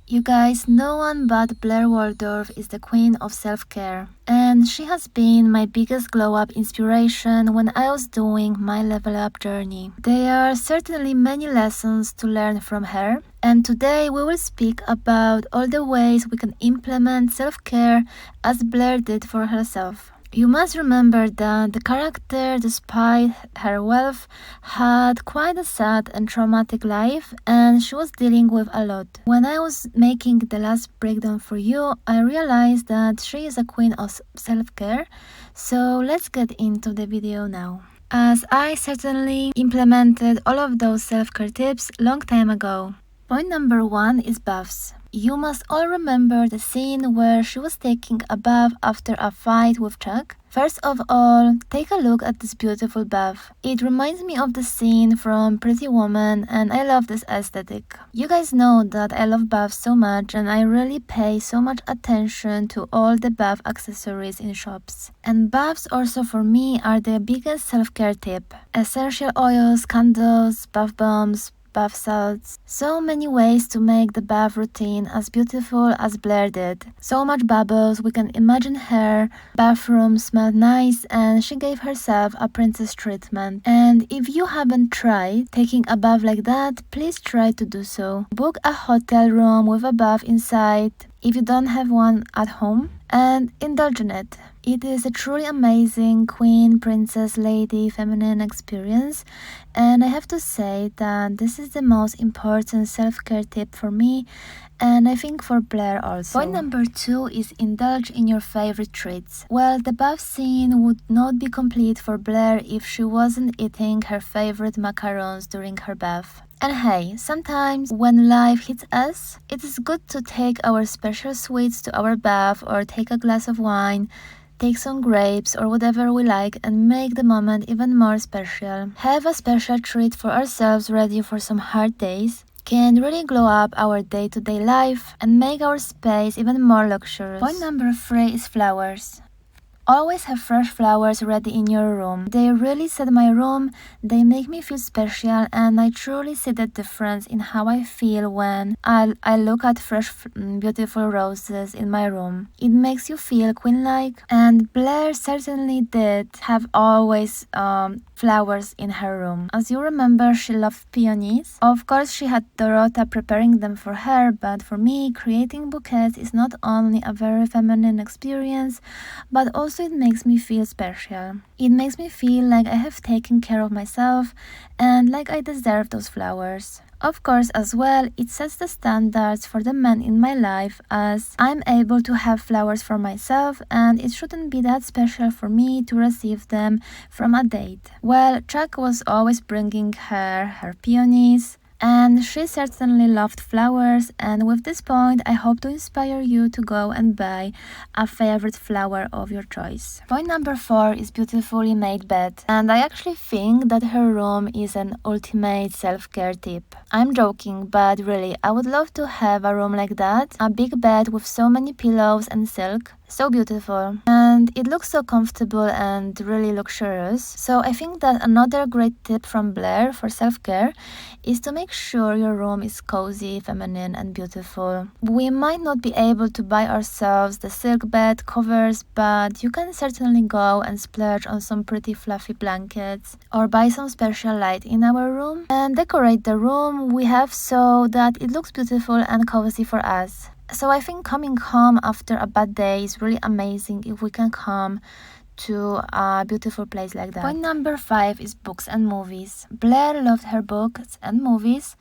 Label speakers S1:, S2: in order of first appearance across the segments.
S1: You guys, no one but Blair Waldorf is the queen of self-care, and she has been my biggest glow-up inspiration when I was doing my level-up journey. There are certainly many lessons to learn from her, and today we will speak about all the ways we can implement self-care as Blair did for herself. You must remember that the character, despite her wealth, had quite a sad and traumatic life, and she was dealing with a lot. When I was making the last breakdown for you, I realized that she is a queen of self-care, so let's get into the video now. As I certainly implemented all of those self-care tips long time ago. Point number 1 is baths. You must all remember the scene where she was taking a bath after a fight with Chuck. First of all, take a look at this beautiful bath. It reminds me of the scene from Pretty Woman, and I love this aesthetic. You guys know that I love baths so much, and I really pay so much attention to all the bath accessories in shops. And baths also for me are the biggest self-care tip. Essential oils, candles, bath bombs, bath salts. So many ways to make the bath routine as beautiful as Blair did. So much bubbles, we can imagine her bathroom smelled nice, and she gave herself a princess treatment. And if you haven't tried taking a bath like that, please try to do so. Book a hotel room with a bath inside if you don't have one at home, and indulge in it. It is a truly amazing queen, princess, lady, feminine experience, and I have to say that this is the most important self-care tip for me, and I think for Blair also. Point number 2 is indulge in your favorite treats. Well, the bath scene would not be complete for Blair if she wasn't eating her favorite macarons during her bath. And hey, sometimes when life hits us, it is good to take our special sweets to our bath, or take a glass of wine, take some grapes or whatever we like, and make the moment even more special. Have a special treat for ourselves ready for some hard days can really glow up our day-to-day life and make our space even more luxurious. Point number 3 is flowers. Always have fresh flowers ready in your room. They really set my room, they make me feel special, and I truly see the difference in how I feel when I look at fresh, beautiful roses in my room. It makes you feel queen-like, and Blair certainly did have always flowers in her room. As you remember, she loved peonies. Of course, she had Dorota preparing them for her, but for me, creating bouquets is not only a very feminine experience, but also it makes me feel special. It makes me feel like I have taken care of myself and like I deserve those flowers. Of course, as well, it sets the standards for the men in my life, as I'm able to have flowers for myself, and it shouldn't be that special for me to receive them from a date. Well, Chuck was always bringing her peonies, and she certainly loved flowers, and with this point I hope to inspire you to go and buy a favorite flower of your choice. Point number 4 is beautifully made bed, and I actually think that her room is an ultimate self-care tip. I'm joking, but really, I would love to have a room like that, a big bed with so many pillows and silk. So beautiful, and it looks so comfortable and really luxurious. So I think that another great tip from Blair for self-care is to make sure your room is cozy, feminine, and beautiful. We might not be able to buy ourselves the silk bed covers, but you can certainly go and splurge on some pretty fluffy blankets, or buy some special light in our room and decorate the room we have so that it looks beautiful and cozy for us. So I think coming home after a bad day is really amazing if we can come to a beautiful place like that. Point number 5 is books and movies. Blair loved her books and movies,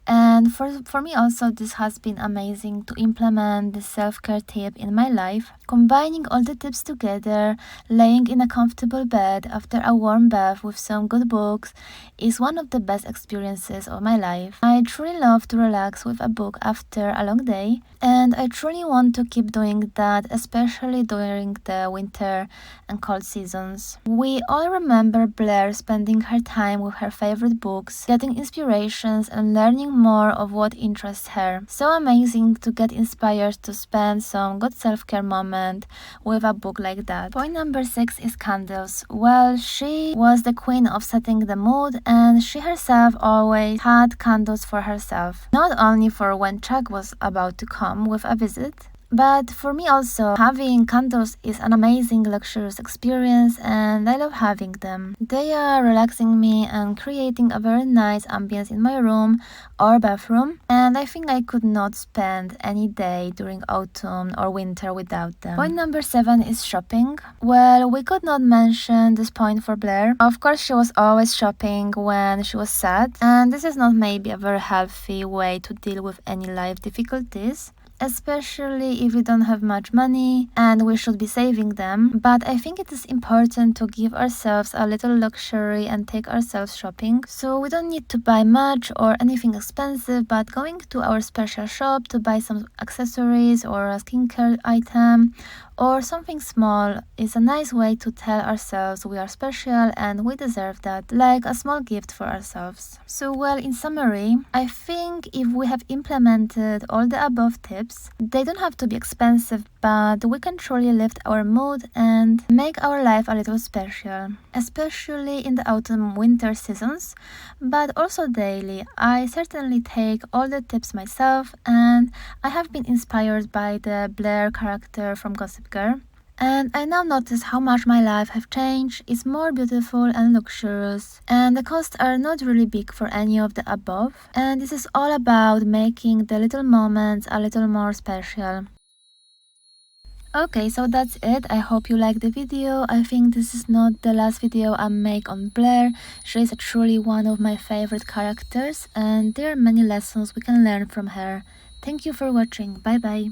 S1: and for me also this has been amazing to implement the self-care tip in my life. Combining all the tips together, laying in a comfortable bed after a warm bath with some good books is one of the best experiences of my life. I truly love to relax with a book after a long day, and I truly want to keep doing that, especially during the winter and cold seasons. We all remember Blair spending her time with her favorite books, getting inspirations and learning more of what interests her. So amazing to get inspired to spend some good self-care moment with a book like that. Point number 6 is candles. Well, she was the queen of setting the mood, and she herself always had candles for herself. Not only for when Chuck was about to come with a visit, but for me also, having candles is an amazing luxurious experience, and I love having them. They are relaxing me and creating a very nice ambience in my room or bathroom, and I think I could not spend any day during autumn or winter without them. Point number 7 is shopping. Well, we could not mention this point for Blair. Of course, she was always shopping when she was sad, and this is not maybe a very healthy way to deal with any life difficulties, especially if we don't have much money and we should be saving them. But I think it is important to give ourselves a little luxury and take ourselves shopping. So we don't need to buy much or anything expensive, but going to our special shop to buy some accessories or a skincare item or something small is a nice way to tell ourselves we are special and we deserve that, like a small gift for ourselves. So well, in summary, I think if we have implemented all the above tips, they don't have to be expensive, but we can truly lift our mood and make our life a little special, especially in the autumn winter seasons, but also daily. I certainly take all the tips myself, and I have been inspired by the Blair character from Gossip Girl. And I now notice how much my life have changed. It's more beautiful and luxurious, and the costs are not really big for any of the above. And this is all about making the little moments a little more special. Okay, so that's it. I hope you liked the video. I think this is not the last video I make on Blair. She is truly one of my favorite characters, and there are many lessons we can learn from her. Thank you for watching. Bye bye.